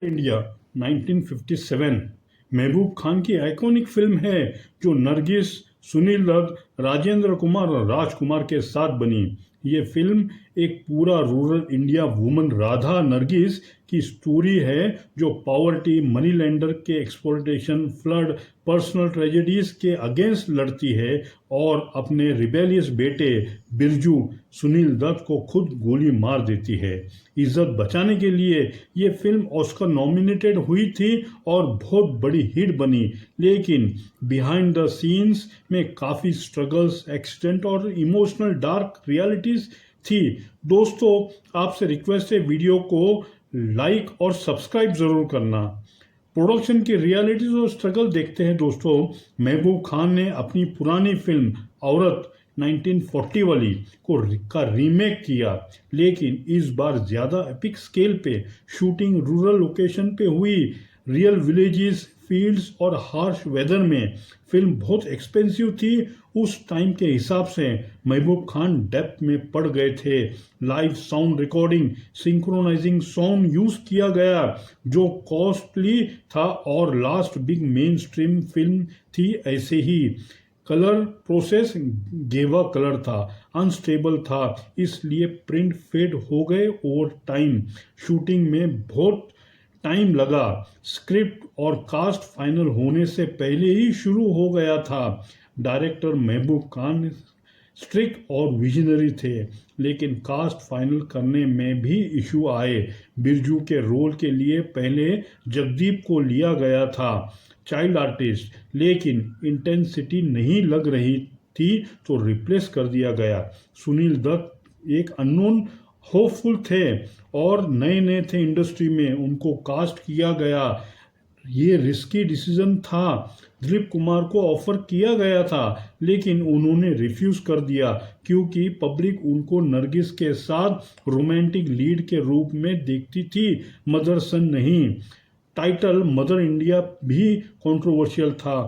India 1957 Mehboob Khan की iconic film है जो नरगिस, सुनील दत्त, राजेंद्र कुमार और राजकुमार के साथ बनी। ये फिल्म एक पूरा rural India woman Radha Nargis की स्टोरी है जो पॉवर्टी, मनी लेंडर के एक्सप्लॉयटेशन, फ्लड, पर्सनल ट्रेजेडीज के अगेंस्ट लड़ती है और अपने रिबेलियस बेटे बिरजू सुनील दत्त को खुद गोली मार देती है। इज्जत बचाने के लिए ये फिल्म ऑस्कर नॉमिनेटेड हुई थी और बहुत बड़ी हिट बनी, लेकिन बिहाइंड द सीन्स में काफ़ी स्ट्रगल्स, एक्सीडेंट और इमोशनल डार्क रियलिटीज थी। दोस्तों, आपसे रिक्वेस्ट है वीडियो को लाइक और सब्सक्राइब ज़रूर करना। प्रोडक्शन की रियलिटीज और स्ट्रगल देखते हैं। दोस्तों, महबूब खान ने अपनी पुरानी फिल्म औरत 1940 वाली का रीमेक किया, लेकिन इस बार ज़्यादा एपिक स्केल पे शूटिंग रूरल लोकेशन पे हुई। रियल विलेजेस, फील्ड्स और हार्श वेदर में फिल्म बहुत एक्सपेंसिव थी उस टाइम के हिसाब से। महबूब खान डेप्थ में पड़ गए थे। Live sound recording, synchronising song use किया गया जो कॉस्टली था और last big main stream film थी। ऐसे ही कलर प्रोसेस गेवा कलर था, अनस्टेबल था, इसलिए प्रिंट फेड हो गए ओवर टाइम। शूटिंग में बहुत टाइम लगा। स्क्रिप्ट और कास्ट फाइनल होने से पहले ही शुरू हो गया था। डायरेक्टर महबूब खान स्ट्रिक्ट और विजनरी थे, लेकिन कास्ट फाइनल करने में भी इशू आए। बिरजू के रोल के लिए पहले जगदीप को लिया गया था, चाइल्ड आर्टिस्ट, लेकिन इंटेंसिटी नहीं लग रही थी तो रिप्लेस कर दिया गया। सुनील दत्त एक अननोन होपफुल थे और नए नए थे इंडस्ट्री में, उनको कास्ट किया गया। ये रिस्की डिसीजन था। दिलीप कुमार को ऑफर किया गया था, लेकिन उन्होंने रिफ्यूज कर दिया क्योंकि पब्लिक उनको नरगिस के साथ रोमांटिक लीड के रूप में देखती थी, मदर सन नहीं। टाइटल मदर इंडिया भी कंट्रोवर्शियल था।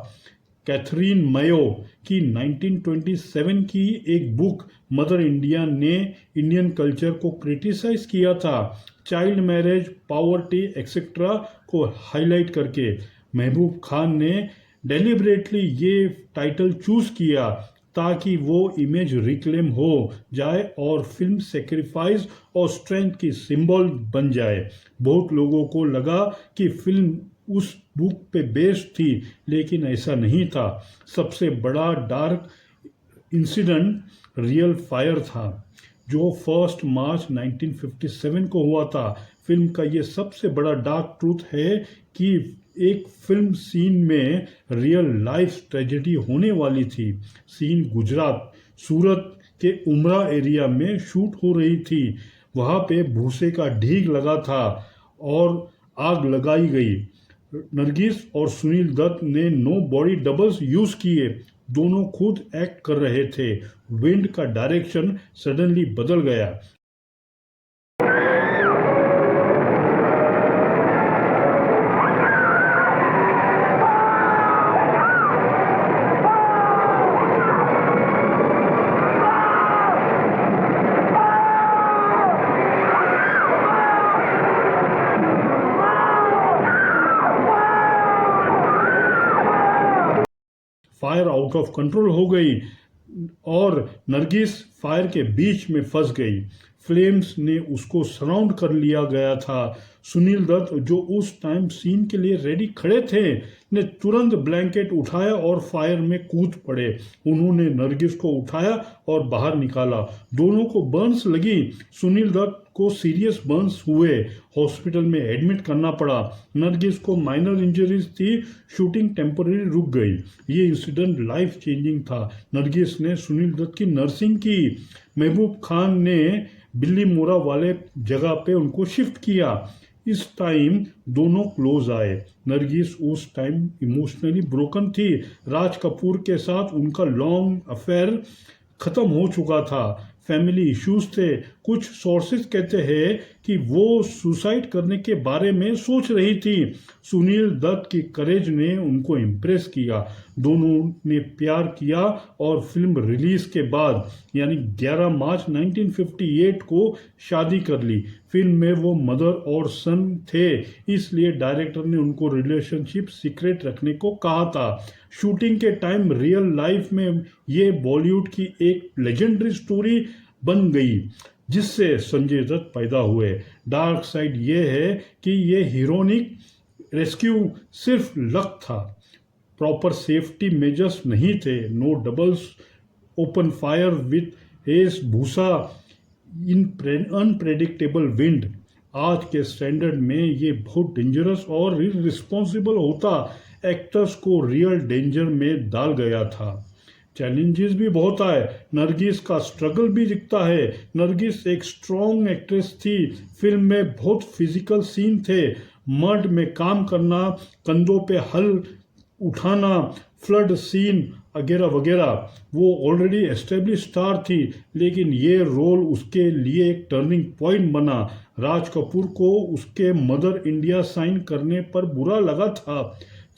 कैथरीन मेयो की 1927 की एक बुक मदर इंडिया ने इंडियन कल्चर को क्रिटिसाइज किया था, चाइल्ड मैरिज, पॉवर्टी एक्सेट्रा को हाईलाइट करके। महबूब खान ने डेलिबरेटली ये टाइटल चूज किया ताकि वो इमेज रिक्लेम हो जाए और फिल्म सेक्रीफाइस और स्ट्रेंथ की सिंबल बन जाए। बहुत लोगों को लगा कि फिल्म उस बुक पे बेस्ड थी, लेकिन ऐसा नहीं था। सबसे बड़ा डार्क इंसिडेंट रियल फायर था जो 1 मार्च 1957 को हुआ था। फिल्म का ये सबसे बड़ा डार्क ट्रूथ है कि एक फिल्म सीन में रियल लाइफ ट्रेजेडी होने वाली थी। सीन गुजरात, सूरत के उमरा एरिया में शूट हो रही थी। वहाँ पे भूसे का ढीग लगा था और आग लगाई गई। नरगिस और सुनील दत्त ने नो बॉडी डबल्स यूज किए, दोनों खुद एक्ट कर रहे थे। विंड का डायरेक्शन सडनली बदल गया। फायर आउट ऑफ कंट्रोल हो गई और नरगिस फायर के बीच में फंस गई। फ्लेम्स ने उसको सराउंड कर लिया गया था। सुनील दत्त, जो उस टाइम सीन के लिए रेडी खड़े थे, ने तुरंत ब्लैंकेट उठाया और फायर में कूद पड़े। उन्होंने नरगिस को उठाया और बाहर निकाला। दोनों को बर्न्स लगी। सुनील दत्त को सीरियस बर्न्स हुए, हॉस्पिटल में एडमिट करना पड़ा। नरगिस को माइनर इंजरीज थी, शूटिंग टेम्पररी रुक गई। ये इंसिडेंट लाइफ चेंजिंग था। नरगिस ने सुनील दत्त की नर्सिंग की। महबूब खान ने बिल्ली मोरा वाले जगह पे उनको शिफ्ट किया। इस टाइम दोनों क्लोज आए। नरगिस उस टाइम इमोशनली ब्रोकन थी। राज कपूर के साथ उनका लॉन्ग अफेयर खत्म हो चुका था। फैमिली इश्यूज थे। कुछ सोर्सेज कहते हैं कि वो सुसाइड करने के बारे में सोच रही थी। सुनील दत्त की करेज ने उनको इम्प्रेस किया। दोनों ने प्यार किया और फिल्म रिलीज के बाद यानी 11 मार्च 1958 को शादी कर ली। फिल्म में वो मदर और सन थे, इसलिए डायरेक्टर ने उनको रिलेशनशिप सीक्रेट रखने को कहा था। शूटिंग के टाइम रियल लाइफ में ये बॉलीवुड की एक लेजेंडरी स्टोरी बन गई जिससे संजय दत्त पैदा हुए। डार्क साइड ये है कि ये हीरोइक रेस्क्यू सिर्फ लक था, प्रॉपर सेफ्टी मेजर्स नहीं थे, no doubles open fire with एस भूसा इन अनप्रेडिक्टेबल विंड। आज के स्टैंडर्ड में ये बहुत डेंजरस और इररिस्पॉन्सिबल होता, एक्टर्स को रियल डेंजर में डाल गया था। चैलेंजेस भी बहुत आए, नरगिस का स्ट्रगल भी दिखता है। नरगिस एक स्ट्रॉन्ग एक्ट्रेस थी, फिल्म में बहुत फिजिकल सीन थे, मर्ड में काम करना, कंधों पे हल उठाना, फ्लड सीन वगैरह वगैरह। वो ऑलरेडी एस्टेब्लिश स्टार थी, लेकिन ये रोल उसके लिए एक टर्निंग पॉइंट बना। राज कपूर को उसके मदर इंडिया साइन करने पर बुरा लगा था।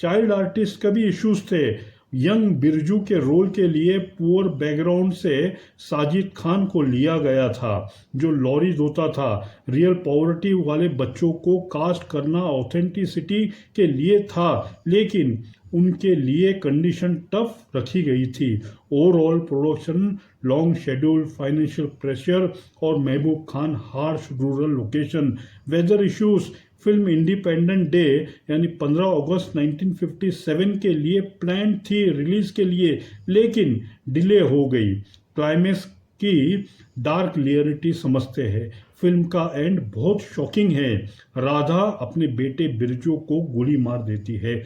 चाइल्ड आर्टिस्ट का भी इश्यूज थे। यंग बिरजू के रोल के लिए पुअर बैकग्राउंड से साजिद खान को लिया गया था, जो लॉरी धोता था। रियल पॉवर्टी वाले बच्चों को कास्ट करना ऑथेंटिसिटी के लिए था, लेकिन उनके लिए कंडीशन टफ रखी गई थी। Overall production long schedule, financial pressure और Mehboob Khan harsh rural location, weather issues. Film independent day यानी 15 अगस्त 1957 के लिए प्लान थी रिलीज के लिए, लेकिन डिले हो गई। क्लाइमेक्स की डार्क रियलिटी समझते हैं। फिल्म का एंड बहुत शॉकिंग है। राधा अपने बेटे बिरजू को गोली मार देती है।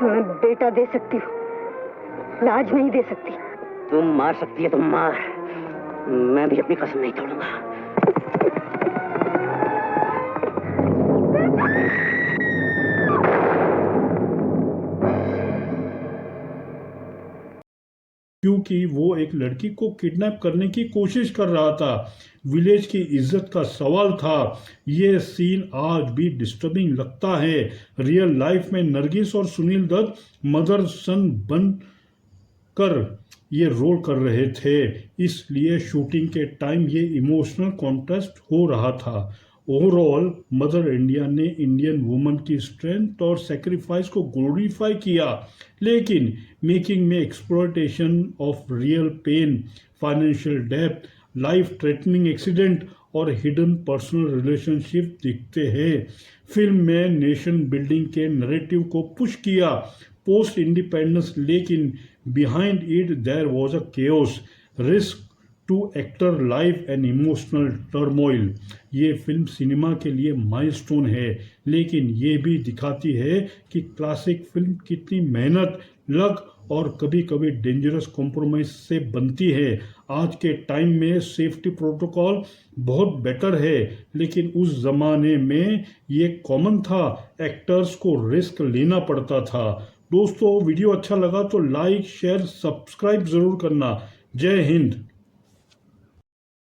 मैं बेटा दे सकती हूँ, लाज नहीं दे सकती। तुम मार सकती है तो मार, मैं भी अपनी कसम नहीं तोड़ूंगा। क्योंकि वो एक लड़की को किडनैप करने की कोशिश कर रहा था। विलेज की इज्जत का सवाल था। ये सीन आज भी डिस्टर्बिंग लगता है। रियल लाइफ में नरगिस और सुनील दत्त मदर सन बन कर ये रोल कर रहे थे, इसलिए शूटिंग के टाइम ये इमोशनल कॉन्ट्रास्ट हो रहा था। ओवरऑल मदर इंडिया ने इंडियन वुमन की स्ट्रेंथ और सेक्रीफाइस को ग्लोरीफाई किया, लेकिन मेकिंग में exploitation of real pain, financial depth, life threatening accident और हिडन पर्सनल रिलेशनशिप दिखते हैं। फिल्म में नेशन बिल्डिंग के नैरेटिव को पुश किया पोस्ट इंडिपेंडेंस, लेकिन behind it there was a chaos, risk to actor life and emotional turmoil. ये film cinema के लिए माइलस्टोन है, लेकिन ये भी दिखाती है कि क्लासिक फिल्म कितनी मेहनत, लक और कभी कभी डेंजरस कॉम्प्रोमाइज से बनती है। आज के टाइम में सेफ्टी प्रोटोकॉल बहुत बेटर है, लेकिन उस जमाने में ये कॉमन था, एक्टर्स को रिस्क लेना पड़ता था। दोस्तों, वीडियो अच्छा लगा तो लाइक शेयर सब्सक्राइब जरूर करना। जय हिंद।